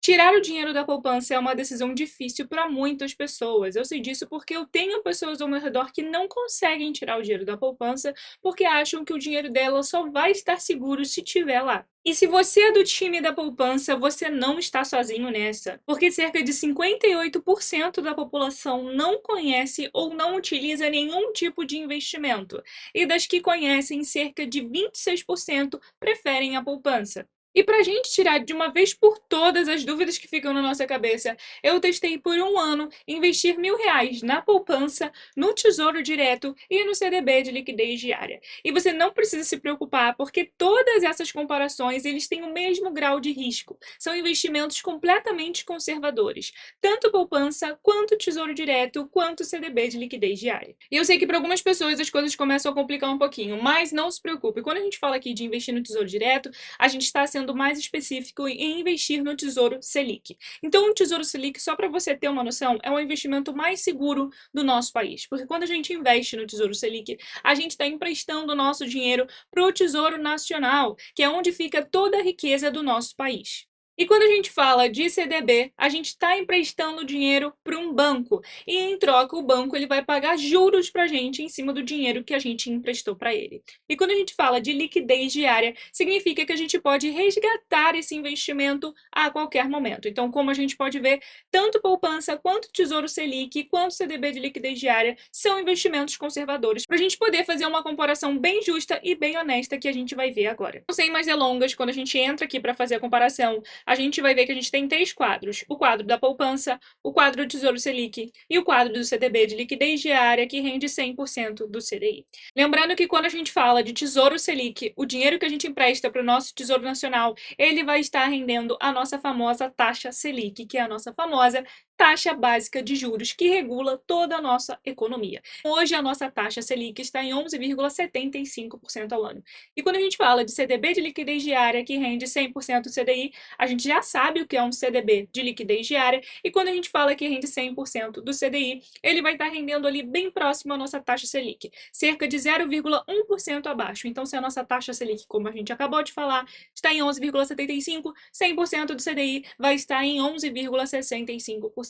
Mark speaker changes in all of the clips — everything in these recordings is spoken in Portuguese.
Speaker 1: Tirar o dinheiro da poupança é uma decisão difícil para muitas pessoas. Eu sei disso porque eu tenho pessoas ao meu redor que não conseguem tirar o dinheiro da poupança porque acham que o dinheiro dela só vai estar seguro se tiver lá. E se você é do time da poupança, você não está sozinho nessa, porque cerca de 58% da população não conhece ou não utiliza nenhum tipo de investimento, e das que conhecem, cerca de 26% preferem a poupança. E para a gente tirar de uma vez por todas as dúvidas que ficam na nossa cabeça, eu testei por um ano investir R$ 1.000 na poupança, no Tesouro Direto e no CDB de liquidez diária. E você não precisa se preocupar, porque todas essas comparações eles têm o mesmo grau de risco. São investimentos completamente conservadores, tanto poupança, quanto Tesouro Direto, quanto CDB de liquidez diária. E eu sei que para algumas pessoas as coisas começam a complicar um pouquinho, mas não se preocupe. Quando a gente fala aqui de investir no Tesouro Direto, a gente está sendo mais específico em investir no Tesouro Selic. Então, o Tesouro Selic, só para você ter uma noção, é o investimento mais seguro do nosso país, porque quando a gente investe no Tesouro Selic, a gente está emprestando o nosso dinheiro para o Tesouro Nacional, que é onde fica toda a riqueza do nosso país. E quando a gente fala de CDB, a gente está emprestando dinheiro para um banco e, em troca, o banco ele vai pagar juros para a gente em cima do dinheiro que a gente emprestou para ele. E quando a gente fala de liquidez diária, significa que a gente pode resgatar esse investimento a qualquer momento. Então, como a gente pode ver, tanto poupança quanto Tesouro Selic, quanto CDB de liquidez diária são investimentos conservadores, para a gente poder fazer uma comparação bem justa e bem honesta que a gente vai ver agora. Então, sem mais delongas, quando a gente entra aqui para fazer a comparação, a gente vai ver que a gente tem 3 quadros: o quadro da poupança, o quadro do Tesouro Selic e o quadro do CDB de liquidez diária, que rende 100% do CDI. Lembrando que quando a gente fala de Tesouro Selic, o dinheiro que a gente empresta para o nosso Tesouro Nacional, ele vai estar rendendo a nossa famosa taxa Selic, que é a nossa famosa taxa básica de juros que regula toda a nossa economia. Hoje a nossa taxa Selic está em 11,75% ao ano. E quando a gente fala de CDB de liquidez diária, que rende 100% do CDI, a gente já sabe o que é um CDB de liquidez diária, e quando a gente fala que rende 100% do CDI, ele vai estar rendendo ali bem próximo à nossa taxa Selic, cerca de 0,1% abaixo. Então, se a nossa taxa Selic, como a gente acabou de falar, está em 11,75%, 100% do CDI vai estar em 11,65%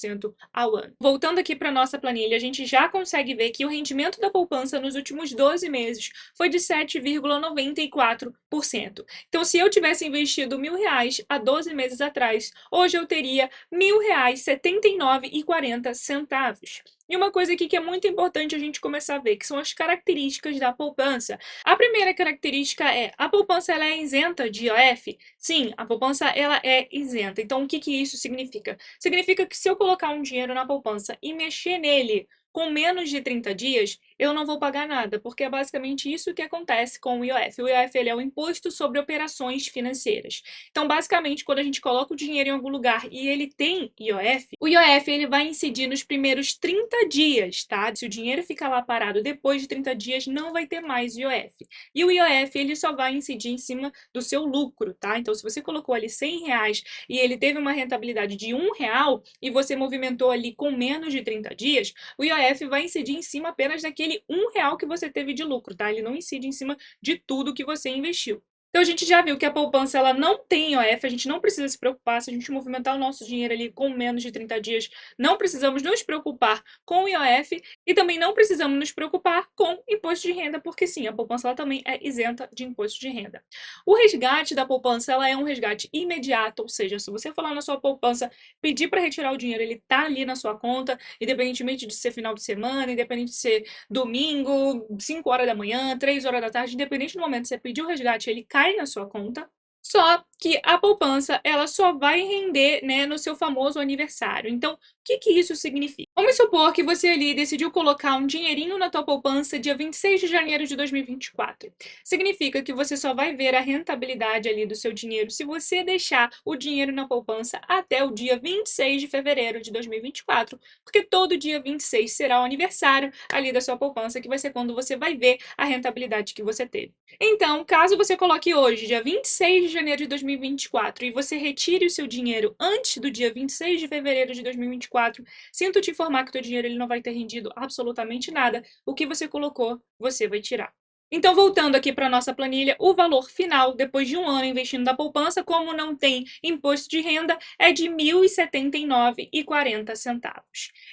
Speaker 1: ao ano. Voltando aqui para nossa planilha, a gente já consegue ver que o rendimento da poupança nos últimos 12 meses foi de 7,94%. Então, se eu tivesse investido R$ 1.000 há 12 meses atrás, hoje eu teria R$ 1.079,40. E uma coisa aqui que é muito importante a gente começar a ver, que são as características da poupança. A primeira característica é: a poupança ela é isenta de IOF? Sim, a poupança ela é isenta. Então, o que isso significa? Significa que se eu colocar um dinheiro na poupança e mexer nele com menos de 30 dias, eu não vou pagar nada, porque é basicamente isso que acontece com o IOF. O IOF ele é o Imposto sobre Operações Financeiras. Então, basicamente, quando a gente coloca o dinheiro em algum lugar e ele tem IOF, o IOF ele vai incidir nos primeiros 30 dias, tá? Se o dinheiro ficar lá parado depois de 30 dias, não vai ter mais IOF. E o IOF ele só vai incidir em cima do seu lucro, tá? Então, se você colocou ali R$ 100 e ele teve uma rentabilidade de R$ 1 e você movimentou ali com menos de 30 dias, o IOF vai incidir em cima apenas daquele R$ 1 que você teve de lucro, tá? Ele não incide em cima de tudo que você investiu. Então, a gente já viu que a poupança ela não tem IOF, a gente não precisa se preocupar. Se a gente movimentar o nosso dinheiro ali com menos de 30 dias, não precisamos nos preocupar com o IOF e também não precisamos nos preocupar com imposto de renda, porque sim, a poupança ela também é isenta de imposto de renda. O resgate da poupança ela é um resgate imediato, ou seja, se você for lá na sua poupança, pedir para retirar o dinheiro, ele tá ali na sua conta, independentemente de ser final de semana, independente de ser domingo, 5 horas da manhã, 3 horas da tarde, independente do momento que você pedir o resgate, ele cai na sua conta. Só que a poupança, ela só vai render, né, no seu famoso aniversário. Então, o que isso significa? Vamos supor que você ali decidiu colocar um dinheirinho na tua poupança dia 26 de janeiro de 2024. Significa que você só vai ver a rentabilidade ali do seu dinheiro se você deixar o dinheiro na poupança até o dia 26 de fevereiro de 2024, porque todo dia 26 será o aniversário ali da sua poupança, que vai ser quando você vai ver a rentabilidade que você teve. Então, caso você coloque hoje, dia 26 de janeiro de 2024, e você retire o seu dinheiro antes do dia 26 de fevereiro de 2024, sinto te informar que o teu dinheiro ele não vai ter rendido absolutamente nada. O que você colocou, você vai tirar. Então, voltando aqui para a nossa planilha, o valor final, depois de um ano investindo na poupança, como não tem imposto de renda, é de R$ 1.079,40.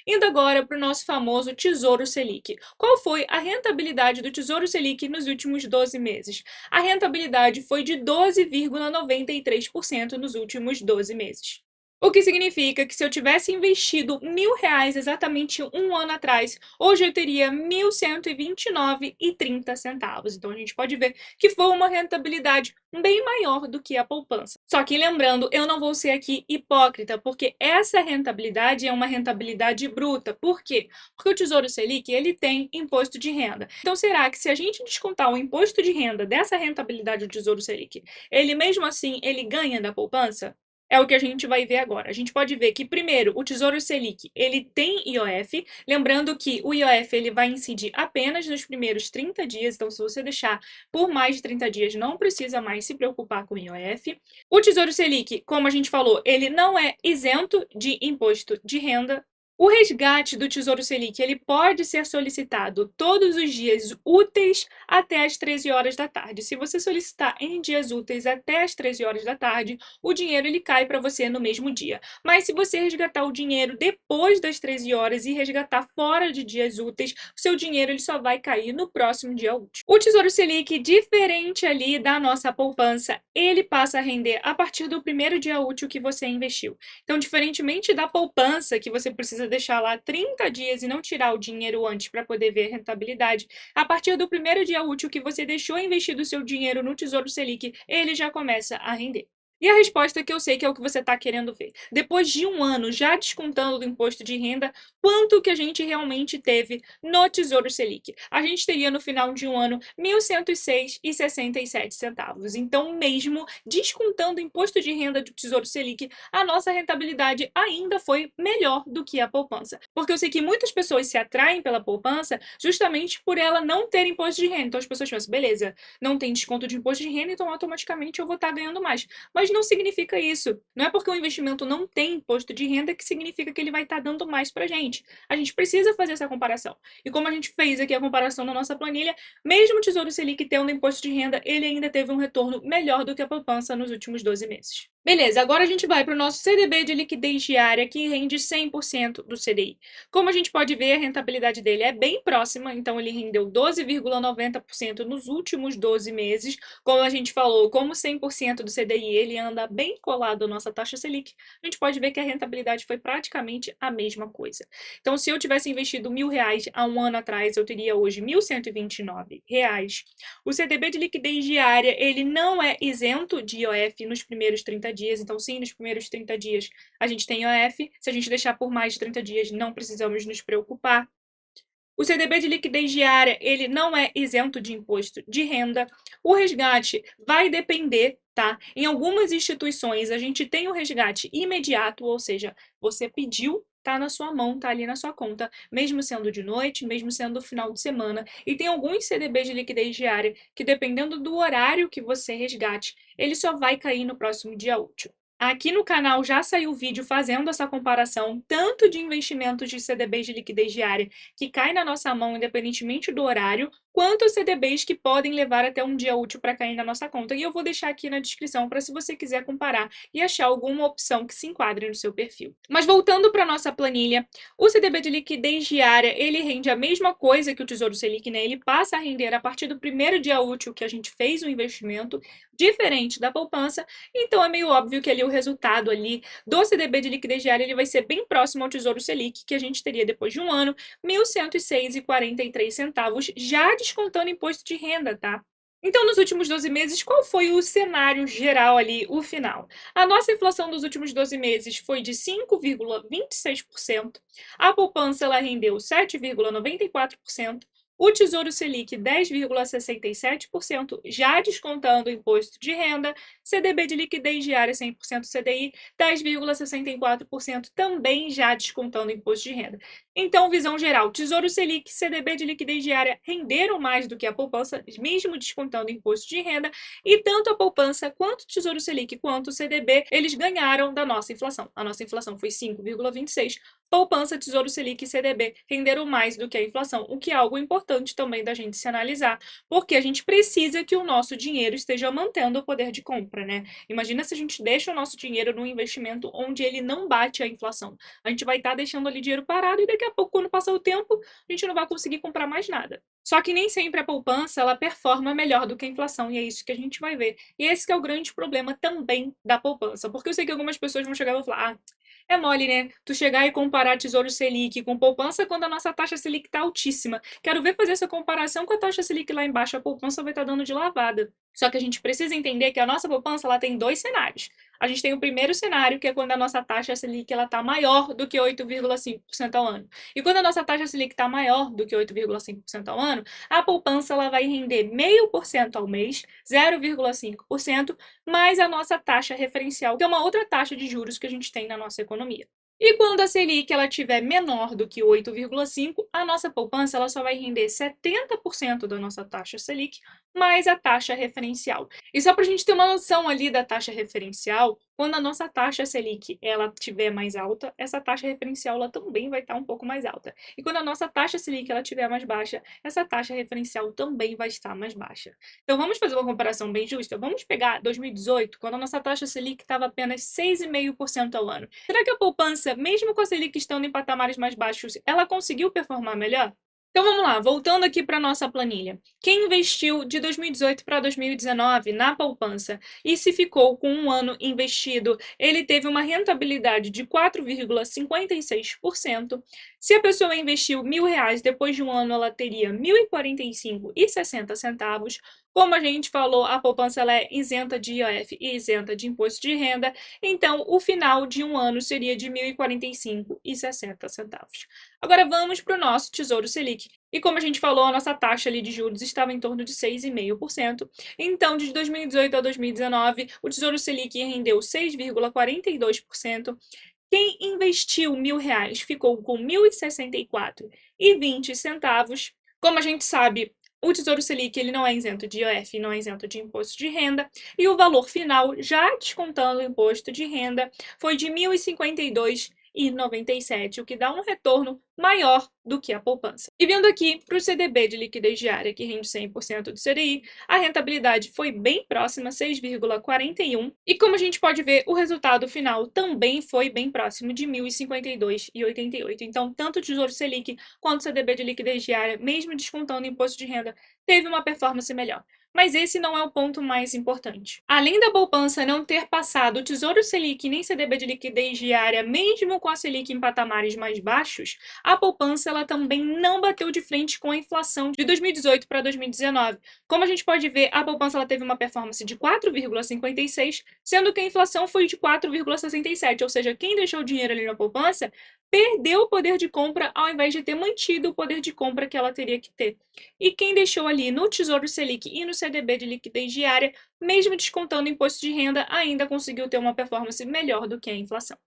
Speaker 1: Indo agora para o nosso famoso Tesouro Selic. Qual foi a rentabilidade do Tesouro Selic nos últimos 12 meses? A rentabilidade foi de 12,93% nos últimos 12 meses. O que significa que se eu tivesse investido R$ 1.000 exatamente um ano atrás, hoje eu teria R$ 1.129,30. Então a gente pode ver que foi uma rentabilidade bem maior do que a poupança. Só que lembrando, eu não vou ser aqui hipócrita, porque essa rentabilidade é uma rentabilidade bruta. Por quê? Porque o Tesouro Selic, ele tem imposto de renda. Então será que se a gente descontar o imposto de renda dessa rentabilidade do Tesouro Selic, ele mesmo assim ele ganha da poupança? É o que a gente vai ver agora. A gente pode ver que, primeiro, o Tesouro Selic, ele tem IOF, lembrando que o IOF ele vai incidir apenas nos primeiros 30 dias, então se você deixar por mais de 30 dias, não precisa mais se preocupar com o IOF. O Tesouro Selic, como a gente falou, ele não é isento de imposto de renda. O resgate do Tesouro Selic, ele pode ser solicitado todos os dias úteis até as 13 horas da tarde. Se você solicitar em dias úteis até as 13 horas da tarde, o dinheiro ele cai para você no mesmo dia. Mas se você resgatar o dinheiro depois das 13 horas e resgatar fora de dias úteis, o seu dinheiro ele só vai cair no próximo dia útil. O Tesouro Selic, diferente ali da nossa poupança, ele passa a render a partir do primeiro dia útil que você investiu. Então, diferentemente da poupança, que você precisa deixar lá 30 dias e não tirar o dinheiro antes para poder ver a rentabilidade, a partir do primeiro dia útil que você deixou investido o seu dinheiro no Tesouro Selic, ele já começa a render. E a resposta que eu sei que é o que você está querendo ver. Depois de um ano, já descontando do imposto de renda, quanto que a gente realmente teve no Tesouro Selic? A gente teria no final de um ano R$ 1.106,67. Então, mesmo descontando o imposto de renda do Tesouro Selic, a nossa rentabilidade ainda foi melhor do que a poupança. Porque eu sei que muitas pessoas se atraem pela poupança justamente por ela não ter imposto de renda. Então as pessoas pensam, beleza, não tem desconto de imposto de renda, então automaticamente eu vou estar ganhando mais. Mas não significa isso. Não é porque o investimento não tem imposto de renda que significa que ele vai estar dando mais pra gente. A gente precisa fazer essa comparação. E como a gente fez aqui a comparação na nossa planilha, mesmo o Tesouro Selic tendo imposto de renda, ele ainda teve um retorno melhor do que a poupança nos últimos 12 meses. Beleza, agora a gente vai para o nosso CDB de liquidez diária, que rende 100% do CDI. Como a gente pode ver, a rentabilidade dele é bem próxima, então ele rendeu 12,90% nos últimos 12 meses. Como a gente falou, como 100% do CDI ele anda bem colado à nossa taxa Selic, a gente pode ver que a rentabilidade foi praticamente a mesma coisa. Então, se eu tivesse investido R$ 1.000 há um ano atrás, eu teria hoje R$ 1.129. O CDB de liquidez diária, ele não é isento de IOF nos primeiros 30 dias, então sim, nos primeiros 30 dias a gente tem IOF, se a gente deixar por mais de 30 dias não precisamos nos preocupar. O CDB de liquidez diária, ele não é isento de imposto de renda. O resgate vai depender, tá? Em algumas instituições a gente tem o resgate imediato, ou seja, você pediu, tá na sua mão, tá ali na sua conta, mesmo sendo de noite, mesmo sendo final de semana. E tem alguns CDBs de liquidez diária que, dependendo do horário que você resgate, ele só vai cair no próximo dia útil. Aqui no canal já saiu vídeo fazendo essa comparação, tanto de investimentos de CDBs de liquidez diária que cai na nossa mão independentemente do horário, quanto CDBs que podem levar até um dia útil para cair na nossa conta. E eu vou deixar aqui na descrição para se você quiser comparar e achar alguma opção que se enquadre no seu perfil. Mas voltando para nossa planilha, o CDB de liquidez diária, ele rende a mesma coisa que o Tesouro Selic, né? Ele passa a render a partir do primeiro dia útil que a gente fez o investimento, diferente da poupança. Então é meio óbvio que ali o resultado ali do CDB de liquidez diária ele vai ser bem próximo ao Tesouro Selic, que a gente teria depois de um ano, R$ 1.106,43, já descontando imposto de renda, tá? Então, nos últimos 12 meses, qual foi o cenário geral ali, o final? A nossa inflação dos últimos 12 meses foi de 5,26%, a poupança ela rendeu 7,94%, o Tesouro Selic 10,67%, já descontando o imposto de renda, CDB de liquidez diária 100% CDI 10,64%, também já descontando o imposto de renda. Então, visão geral, Tesouro Selic, CDB de liquidez diária renderam mais do que a poupança, mesmo descontando o imposto de renda, e tanto a poupança quanto o Tesouro Selic quanto o CDB, eles ganharam da nossa inflação. A nossa inflação foi 5,26%, poupança, Tesouro Selic e CDB renderam mais do que a inflação, o que é algo importante importante também da gente se analisar, porque a gente precisa que o nosso dinheiro esteja mantendo o poder de compra, né? Imagina se a gente deixa o nosso dinheiro num investimento onde ele não bate a inflação. A gente vai estar deixando ali dinheiro parado e daqui a pouco, quando passar o tempo, a gente não vai conseguir comprar mais nada. Só que nem sempre a poupança ela performa melhor do que a inflação, e é isso que a gente vai ver. E esse que é o grande problema também da poupança, porque eu sei que algumas pessoas vão chegar e vão falar: ah, é mole, né? Tu chegar e comparar Tesouro Selic com poupança quando a nossa taxa Selic tá altíssima. Quero ver fazer essa comparação com a taxa Selic lá embaixo, a poupança vai estar dando de lavada. Só que a gente precisa entender que a nossa poupança ela tem dois cenários. A gente tem o primeiro cenário, que é quando a nossa taxa Selic ela tá maior do que 8,5% ao ano. E quando a nossa taxa Selic está maior do que 8,5% ao ano, a poupança ela vai render 0,5% ao mês, 0,5%, mais a nossa taxa referencial, que é uma outra taxa de juros que a gente tem na nossa economia. E quando a Selic ela tiver menor do que 8,5, a nossa poupança ela só vai render 70% da nossa taxa Selic mais a taxa referencial. E só para a gente ter uma noção ali da taxa referencial, quando a nossa taxa Selic ela estiver mais alta, essa taxa referencial ela também vai estar um pouco mais alta. E quando a nossa taxa Selic ela estiver mais baixa, essa taxa referencial também vai estar mais baixa. Então vamos fazer uma comparação bem justa. Vamos pegar 2018, quando a nossa taxa Selic estava apenas 6,5% ao ano. Será que a poupança, mesmo com a Selic estando em patamares mais baixos, ela conseguiu performar melhor? Então vamos lá, voltando aqui para a nossa planilha. Quem investiu de 2018 para 2019 na poupança e se ficou com um ano investido, ele teve uma rentabilidade de 4,56%. Se a pessoa investiu R$ 1.000, depois de um ano ela teria R$ 1.045,60. Como a gente falou, a poupança ela é isenta de IOF e isenta de imposto de renda, então o final de um ano seria de R$ 1.045,60. Agora vamos para o nosso Tesouro Selic. E como a gente falou, a nossa taxa ali de juros estava em torno de 6,5%. Então, de 2018 a 2019, o Tesouro Selic rendeu 6,42%. Quem investiu R$ 1.000 ficou com R$ 1.064,20. Como a gente sabe, o Tesouro Selic ele não é isento de IOF, não é isento de imposto de renda, e o valor final, já descontando o imposto de renda, foi de R$ 1.052,97, o que dá um retorno maior do que a poupança. E vindo aqui para o CDB de liquidez diária, que rende 100% do CDI, a rentabilidade foi bem próxima, 6,41, e como a gente pode ver, o resultado final também foi bem próximo de 1.052,88. Então, tanto o Tesouro Selic quanto o CDB de liquidez diária, mesmo descontando o imposto de renda, teve uma performance melhor. Mas esse não é o ponto mais importante. Além da poupança não ter passado o Tesouro Selic nem CDB de liquidez diária, mesmo com a Selic em patamares mais baixos, a poupança ela também não bateu de frente com a inflação de 2018 para 2019. Como a gente pode ver, a poupança ela teve uma performance de 4,56, sendo que a inflação foi de 4,67, ou seja, quem deixou o dinheiro ali na poupança perdeu o poder de compra ao invés de ter mantido o poder de compra que ela teria que ter. E quem deixou ali no Tesouro Selic e no CDB de liquidez diária, mesmo descontando o imposto de renda, ainda conseguiu ter uma performance melhor do que a inflação.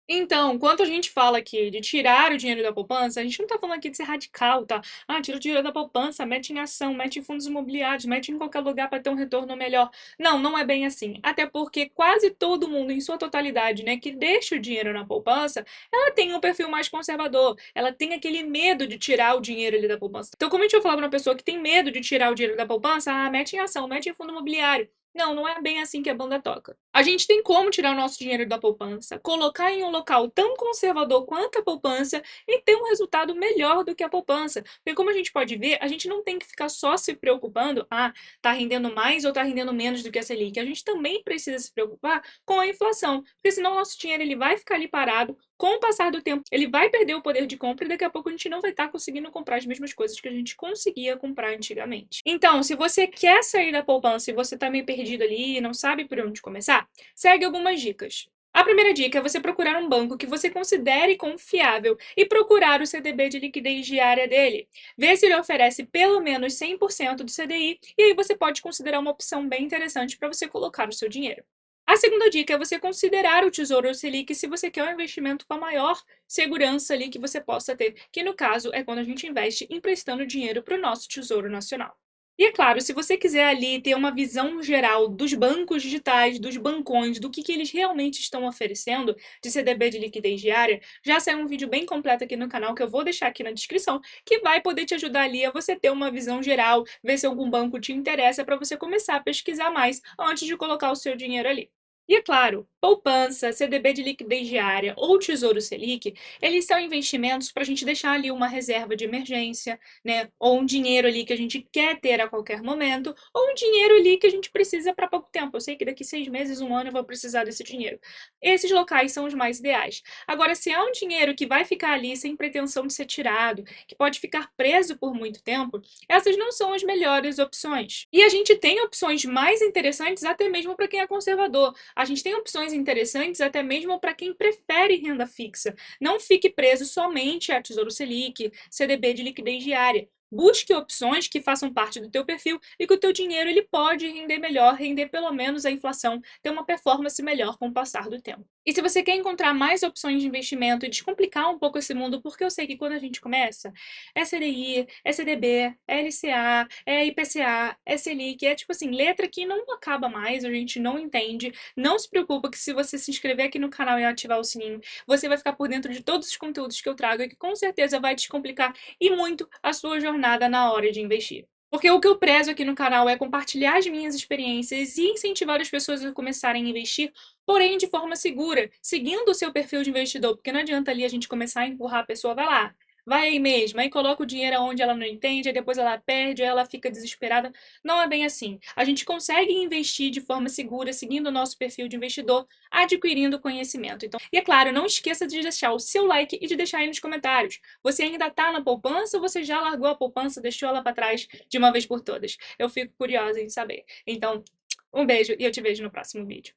Speaker 1: Então, quando a gente fala aqui de tirar o dinheiro da poupança, a gente não tá falando aqui de ser radical, tá? Ah, tira o dinheiro da poupança, mete em ação, mete em fundos imobiliários, mete em qualquer lugar para ter um retorno melhor. Não, não é bem assim. Até porque quase todo mundo, em sua totalidade, né, que deixa o dinheiro na poupança, ela tem um perfil mais conservador. Ela tem aquele medo de tirar o dinheiro ali da poupança. Então, como a gente vai falar para uma pessoa que tem medo de tirar o dinheiro da poupança, ah, mete em ação, mete em fundo imobiliário. Não, não é bem assim que a banda toca. A gente tem como tirar o nosso dinheiro da poupança, colocar em um local tão conservador quanto a poupança e ter um resultado melhor do que a poupança. Porque como a gente pode ver, a gente não tem que ficar só se preocupando, ah, tá rendendo mais ou tá rendendo menos do que a Selic. A gente também precisa se preocupar com a inflação, porque senão o nosso dinheiro ele vai ficar ali parado. Com o passar do tempo, ele vai perder o poder de compra e daqui a pouco a gente não vai estar conseguindo comprar as mesmas coisas que a gente conseguia comprar antigamente. Então, se você quer sair da poupança e você está meio perdido ali e não sabe por onde começar, segue algumas dicas. A primeira dica é você procurar um banco que você considere confiável e procurar o CDB de liquidez diária dele. Ver se ele oferece pelo menos 100% do CDI e aí você pode considerar uma opção bem interessante para você colocar o seu dinheiro. A segunda dica é você considerar o Tesouro Selic se você quer um investimento com a maior segurança ali que você possa ter, que no caso é quando a gente investe emprestando dinheiro para o nosso Tesouro Nacional. E é claro, se você quiser ali ter uma visão geral dos bancos digitais, dos bancões, do que eles realmente estão oferecendo de CDB de liquidez diária, já saiu um vídeo bem completo aqui no canal que eu vou deixar aqui na descrição, que vai poder te ajudar ali a você ter uma visão geral, ver se algum banco te interessa para você começar a pesquisar mais antes de colocar o seu dinheiro ali. E é claro, poupança, CDB de liquidez diária ou Tesouro Selic, eles são investimentos para a gente deixar ali uma reserva de emergência, né? Ou um dinheiro ali que a gente quer ter a qualquer momento, ou um dinheiro ali que a gente precisa para pouco tempo. Eu sei que daqui 6 meses, um ano eu vou precisar desse dinheiro. Esses locais são os mais ideais. Agora, se é um dinheiro que vai ficar ali sem pretensão de ser tirado, que pode ficar preso por muito tempo, essas não são as melhores opções. E a gente tem opções mais interessantes até mesmo para quem é conservador. A gente tem opções interessantes até mesmo para quem prefere renda fixa. Não fique preso somente a Tesouro Selic, CDB de liquidez diária. Busque opções que façam parte do teu perfil e que o teu dinheiro ele pode render melhor, render pelo menos a inflação, ter uma performance melhor com o passar do tempo. E se você quer encontrar mais opções de investimento e descomplicar um pouco esse mundo, porque eu sei que quando a gente começa, é CDI, é CDB, é LCA, é IPCA, é Selic, é tipo assim, letra que não acaba mais, a gente não entende. Não se preocupa que se você se inscrever aqui no canal e ativar o sininho, você vai ficar por dentro de todos os conteúdos que eu trago e que com certeza vai descomplicar e muito a sua jornada na hora de investir. Porque o que eu prezo aqui no canal é compartilhar as minhas experiências e incentivar as pessoas a começarem a investir, porém de forma segura, seguindo o seu perfil de investidor, porque não adianta ali a gente começar a empurrar a pessoa, vai lá, vai aí mesmo, aí coloca o dinheiro onde ela não entende, aí depois ela perde, aí ela fica desesperada. Não é bem assim. A gente consegue investir de forma segura, seguindo o nosso perfil de investidor, adquirindo conhecimento. Então, e é claro, não esqueça de deixar o seu like e de deixar aí nos comentários. Você ainda está na poupança ou você já largou a poupança, deixou ela para trás de uma vez por todas? Eu fico curiosa em saber. Então, um beijo e eu te vejo no próximo vídeo.